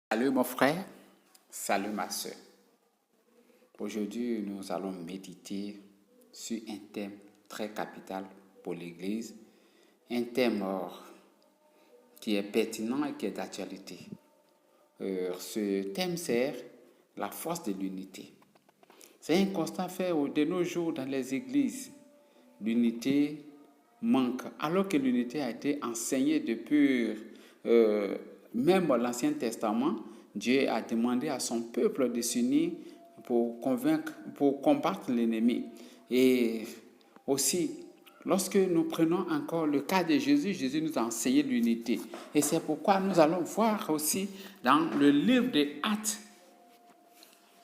Salut mon frère, salut ma soeur. Aujourd'hui, nous allons méditer sur un thème très capital pour l'Église, un thème qui est pertinent et qui est d'actualité. Ce thème sert la force de l'unité. C'est un constat fait de nos jours dans les églises. L'unité manque, alors que l'unité a été enseignée depuis même l'Ancien Testament. Dieu a demandé à son peuple de s'unir pour combattre l'ennemi. Et aussi, lorsque nous prenons encore le cas de Jésus, Jésus nous a enseigné l'unité. Et c'est pourquoi nous allons voir aussi dans le livre des Actes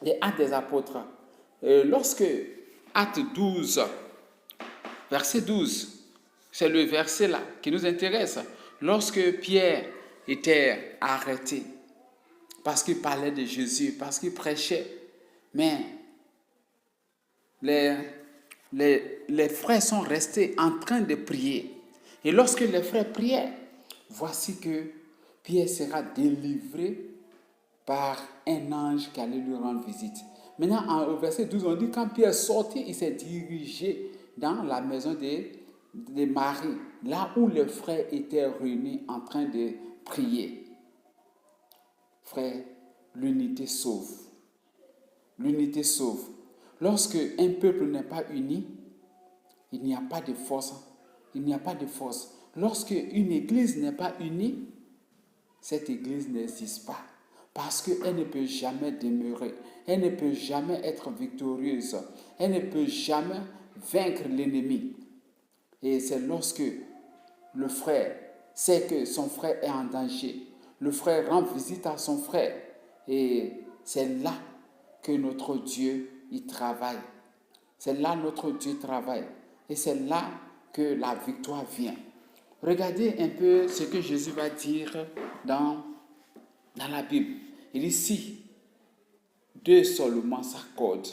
des Apôtres, lorsque Acte 12, verset 12, c'est le verset là qui nous intéresse. Lorsque Pierre était arrêté, parce qu'il parlait de Jésus, parce qu'il prêchait, mais les frères sont restés en train de prier. Et lorsque les frères priaient, voici que Pierre sera délivré par un ange qui allait lui rendre visite. Maintenant, au verset 12, on dit quand Pierre sortit, il s'est dirigé dans la maison de Marie, là où les frères étaient réunis en train de prier. Frère, l'unité sauve. L'unité sauve. Lorsque un peuple n'est pas uni, il n'y a pas de force. Il n'y a pas de force. Lorsque une église n'est pas unie, cette église n'existe pas. Parce qu'elle ne peut jamais demeurer. Elle ne peut jamais être victorieuse. Elle ne peut jamais vaincre l'ennemi. Et c'est lorsque le frère sait que son frère est en danger. Le frère rend visite à son frère. Et c'est là que notre Dieu y travaille. C'est là notre Dieu travaille. Et c'est là que la victoire vient. Regardez un peu ce que Jésus va dire dans la Bible. Il dit si deux seulement s'accordent,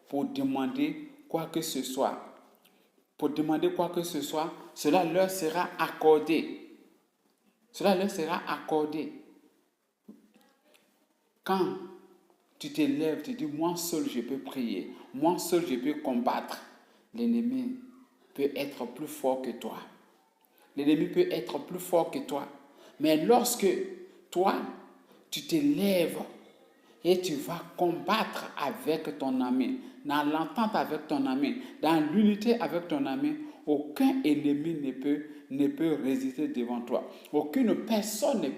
pour demander quoi que ce soit, cela leur sera accordé. Quand tu te lèves, tu dis, moi seul je peux prier, moi seul je peux combattre, l'ennemi peut être plus fort que toi. Mais lorsque toi, tu te lèves et tu vas combattre avec ton ami, dans l'entente avec ton ami, dans l'unité avec ton ami, aucun ennemi ne peut résister devant toi. Aucune personne ne peut